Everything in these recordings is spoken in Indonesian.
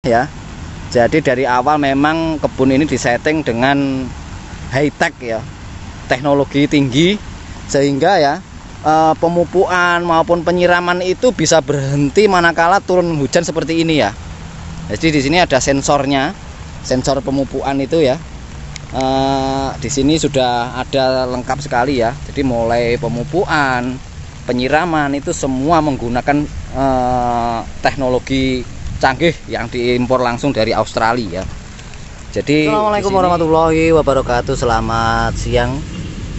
ya. Jadi dari awal memang kebun ini disetting dengan high tech ya, teknologi tinggi, sehingga ya pemupukan maupun penyiraman itu bisa berhenti manakala turun hujan seperti ini ya. Jadi di sini ada sensornya, sensor pemupukan itu ya. Di sini sudah ada lengkap sekali ya. Jadi mulai pemupukan, penyiraman itu semua menggunakan teknologi canggih yang diimpor langsung dari Australia ya. Jadi Assalamualaikum warahmatullahi wabarakatuh. Selamat siang,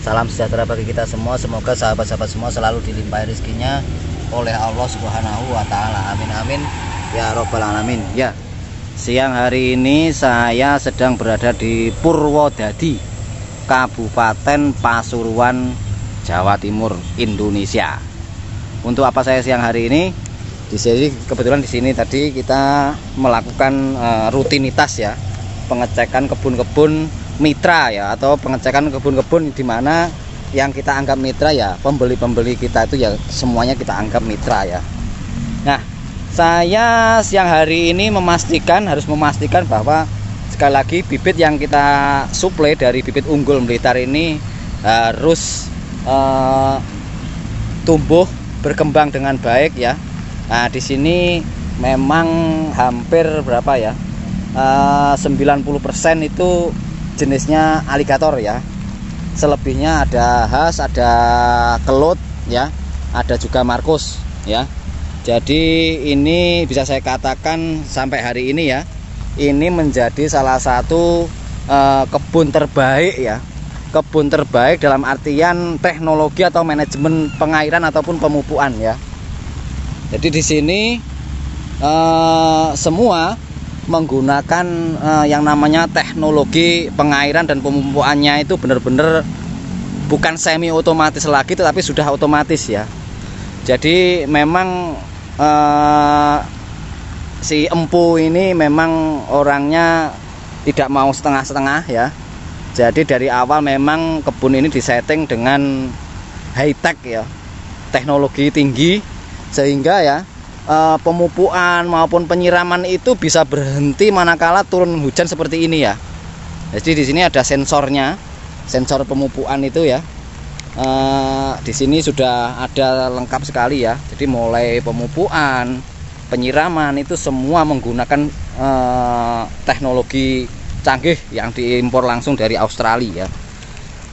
salam sejahtera bagi kita semua. Semoga sahabat-sahabat semua selalu dilimpahi rezekinya oleh Allah Subhanahu wa Ta'ala. Amin amin ya robbal alamin. Ya, siang hari ini saya sedang berada di Purwodadi, Kabupaten Pasuruan, Jawa Timur, Indonesia. Untuk apa saya siang hari ini? Di sini kebetulan di sini tadi kita melakukan rutinitas ya, pengecekan kebun-kebun mitra ya, atau pengecekan kebun-kebun di mana yang kita anggap mitra ya, pembeli-pembeli kita itu ya semuanya kita anggap mitra ya. Nah, saya siang hari ini harus memastikan bahwa sekali lagi bibit yang kita suplai dari bibit unggul Blitar ini harus tumbuh berkembang dengan baik ya. Nah, di sini memang hampir berapa ya? 90% itu jenisnya aligator ya. Selebihnya ada khas, ada kelut ya, ada juga markus ya. Jadi ini bisa saya katakan sampai hari ini ya, ini menjadi salah satu kebun terbaik ya. Kebun terbaik dalam artian teknologi atau manajemen pengairan ataupun pemupukan ya. Jadi di sini semua menggunakan yang namanya teknologi pengairan dan pemupukannya itu benar-benar bukan semi otomatis lagi, tetapi sudah otomatis ya. Jadi memang si empu ini memang orangnya tidak mau setengah-setengah ya. Jadi dari awal memang kebun ini disetting dengan high tech ya, teknologi tinggi, sehingga ya pemupukan maupun penyiraman itu bisa berhenti manakala turun hujan seperti ini ya. Jadi di sini ada sensornya, sensor pemupukan itu ya. Di sini sudah ada lengkap sekali ya. Jadi mulai pemupukan, penyiraman itu semua menggunakan teknologi canggih yang diimpor langsung dari Australia ya.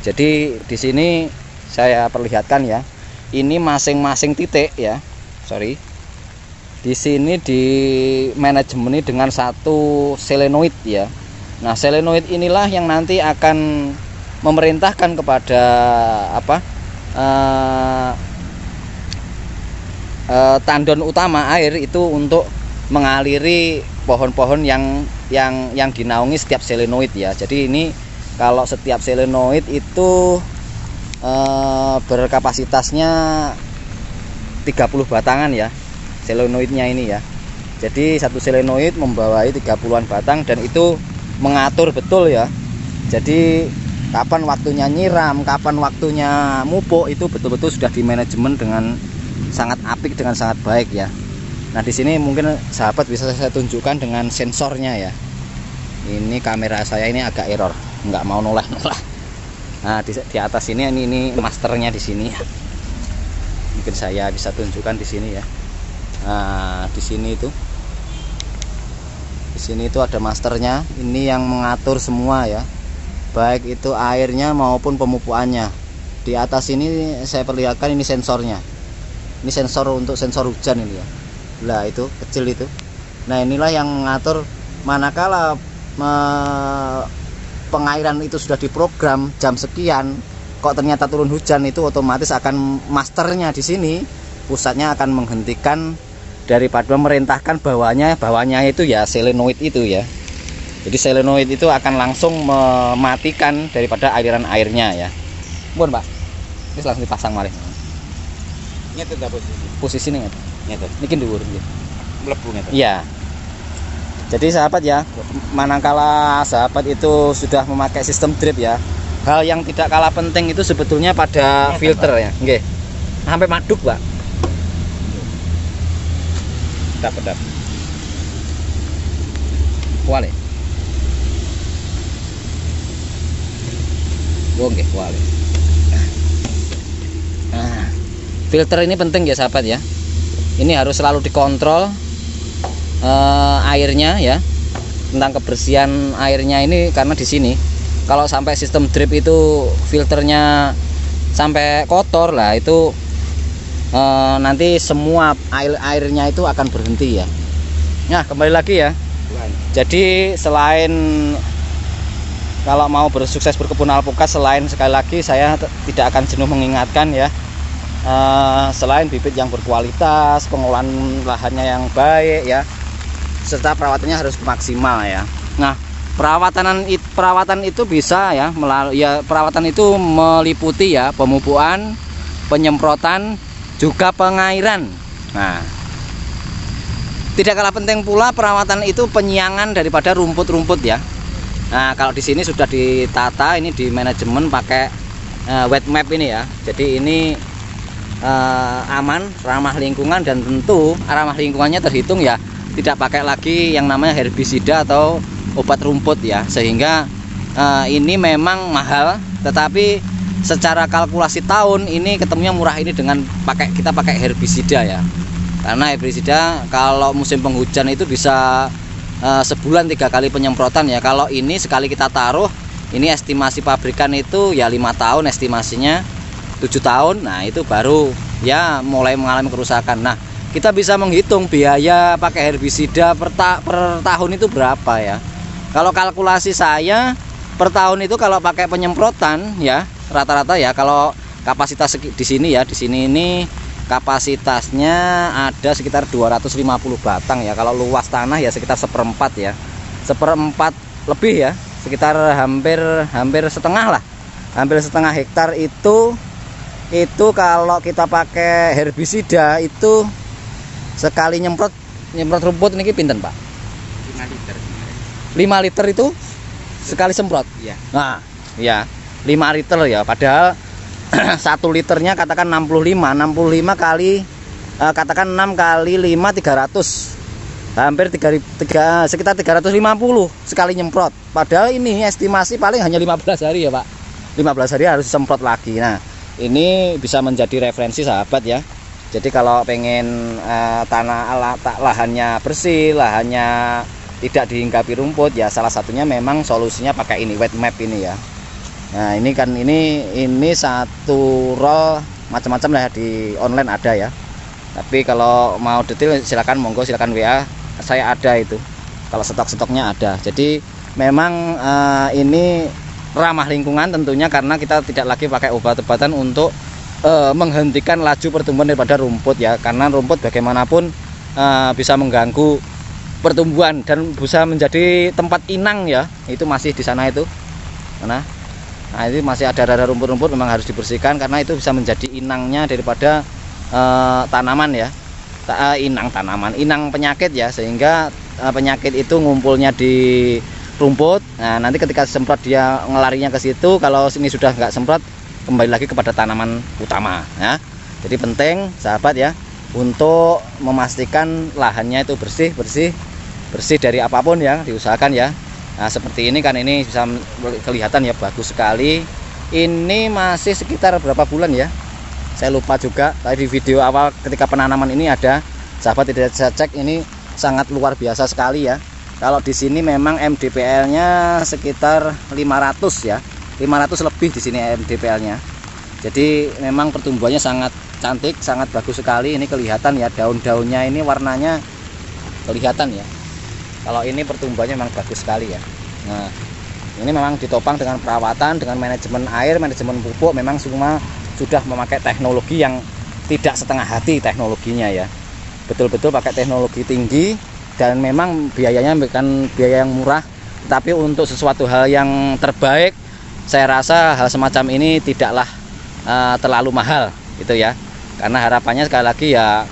Jadi di sini saya perlihatkan ya, ini masing-masing titik ya. Di sini di manajemen dengan satu selenoid ya. Nah, selenoid inilah yang nanti akan memerintahkan kepada tandon utama air itu untuk mengaliri pohon-pohon yang dinaungi setiap selenoid ya. Jadi ini kalau setiap selenoid itu berkapasitasnya 30 batangan ya, selenoidnya ini ya. Jadi satu selenoid membawahi 30-an batang dan itu mengatur betul ya. Jadi kapan waktunya nyiram, kapan waktunya mupuk itu betul-betul sudah dimanajemen dengan sangat apik, dengan sangat baik ya. Nah, di sini mungkin sahabat bisa saya tunjukkan dengan sensornya ya. Ini kamera saya ini agak error, nggak mau noleh-noleh. Nah, di atas ini masternya di sini ya. Mungkin saya bisa tunjukkan di sini ya. Nah, di sini itu ada masternya. Ini yang mengatur semua ya, baik itu airnya maupun pemupukannya. Di atas ini saya perlihatkan ini sensornya. Ini sensor untuk sensor hujan ini ya. Lah itu kecil itu. Nah, inilah yang mengatur manakala pengairan itu sudah diprogram jam sekian, kok ternyata turun hujan, itu otomatis akan masternya di sini, pusatnya akan menghentikan daripada memerintahkan bawahnya itu ya selenoid itu ya. Jadi selenoid itu akan langsung mematikan daripada aliran airnya ya. Bon, Pak. Ini langsung dipasang malih. Nyetet dah posisi ini nyetet. Niki dhuwur nggih. Mlebu nyetet. Iya. Jadi sahabat ya, manakala sahabat itu sudah memakai sistem drip ya, hal yang tidak kalah penting itu sebetulnya pada filter ya, nggih. Sampai maduk, Pak. Dapat. kuali. Oh nggih kuali. Nah, filter ini penting ya sahabat ya. Ini harus selalu dikontrol airnya ya, tentang kebersihan airnya ini, karena di sini kalau sampai sistem drip itu filternya sampai kotor lah, itu nanti semua airnya itu akan berhenti ya. Nah kembali lagi ya, jadi selain kalau mau bersukses berkebun alpukat, selain sekali lagi saya tidak akan jenuh mengingatkan ya, selain bibit yang berkualitas, pengolahan lahannya yang baik ya, serta perawatannya harus maksimal ya. Nah perawatan itu bisa ya melalui ya, perawatan itu meliputi ya pemupukan, penyemprotan, juga pengairan. Nah tidak kalah penting pula perawatan itu penyiangan daripada rumput-rumput ya. Nah kalau di sini sudah ditata, ini di manajemen pakai wet map ini ya. Jadi ini aman, ramah lingkungan, dan tentu ramah lingkungannya terhitung ya tidak pakai lagi yang namanya herbisida atau obat rumput ya, sehingga ini memang mahal, tetapi secara kalkulasi tahun ini ketemunya murah ini dengan kita pakai herbisida ya. Karena herbisida kalau musim penghujan itu bisa sebulan 3 kali penyemprotan ya. Kalau ini sekali kita taruh, ini estimasi pabrikan itu ya 5 tahun estimasinya, 7 tahun. Nah itu baru ya mulai mengalami kerusakan. Nah kita bisa menghitung biaya pakai herbisida per tahun itu berapa ya. Kalau kalkulasi saya per tahun itu kalau pakai penyemprotan ya rata-rata ya, kalau kapasitas di sini ya, di sini ini kapasitasnya ada sekitar 250 batang ya. Kalau luas tanah ya sekitar 1/4 ya, 1/4 lebih ya, sekitar hampir setengah lah, hampir setengah hektar itu kalau kita pakai herbisida itu sekali nyemprot rumput ini pinten Pak? 5 liter. 5 liter itu sekali semprot? Iya. Nah ya 5 liter ya, padahal 1 liternya katakan 65 kali katakan 6 kali 5 300, hampir sekitar 350 sekali nyemprot. Padahal ini estimasi paling hanya 15 hari ya Pak, 15 hari harus semprot lagi. Nah ini bisa menjadi referensi sahabat ya. Jadi kalau pengen lahannya bersih, lahannya tidak dihinggapi rumput ya, salah satunya memang solusinya pakai ini wet map ini ya. Nah ini kan ini satu roll macam-macam lah ya, di online ada ya. Tapi kalau mau detail silakan monggo, silakan WA saya, ada itu kalau stok-stoknya ada. Jadi memang ini ramah lingkungan tentunya, karena kita tidak lagi pakai obat-obatan untuk menghentikan laju pertumbuhan daripada rumput ya. Karena rumput bagaimanapun bisa mengganggu pertumbuhan dan bisa menjadi tempat inang ya, itu masih di sana itu. Nah itu masih ada rumput-rumput, memang harus dibersihkan karena itu bisa menjadi inangnya daripada tanaman ya, inang penyakit ya, sehingga penyakit itu ngumpulnya di rumput. Nah nanti ketika semprot dia ngelarinya ke situ, kalau ini sudah nggak semprot kembali lagi kepada tanaman utama ya. Jadi penting sahabat ya untuk memastikan lahannya itu bersih dari apapun ya, diusahakan ya. Nah seperti ini kan, ini bisa kelihatan ya, bagus sekali. Ini masih sekitar berapa bulan ya, saya lupa juga. Tadi di video awal ketika penanaman ini ada, sahabat tidak bisa cek, ini sangat luar biasa sekali ya. Kalau di sini memang MDPL-nya sekitar 500 ya, 500 lebih di sini MDPL-nya. Jadi memang pertumbuhannya sangat cantik, sangat bagus sekali. Ini kelihatan ya, daun-daunnya ini warnanya kelihatan ya. Kalau ini pertumbuhannya memang bagus sekali ya. Nah ini memang ditopang dengan perawatan, dengan manajemen air, manajemen pupuk, memang semua sudah memakai teknologi yang tidak setengah hati teknologinya ya. Betul-betul pakai teknologi tinggi, dan memang biayanya bukan biaya yang murah, tapi untuk sesuatu hal yang terbaik, saya rasa hal semacam ini tidaklah terlalu mahal gitu ya. Karena harapannya sekali lagi ya,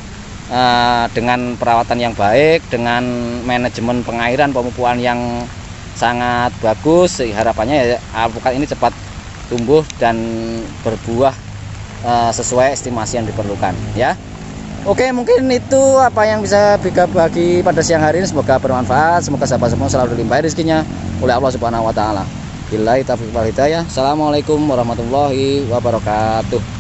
dengan perawatan yang baik, dengan manajemen pengairan, pemupukan yang sangat bagus, harapannya ya alpukat ini cepat tumbuh dan berbuah sesuai estimasi yang diperlukan ya. Oke, mungkin itu apa yang bisa bagi pada siang hari ini. Semoga bermanfaat, semoga sahabat semua selalu dilimpahi rezekinya oleh Allah Subhanahu wa taala. Billahi taufiq wal hidayah. Assalamualaikum warahmatullahi wabarakatuh.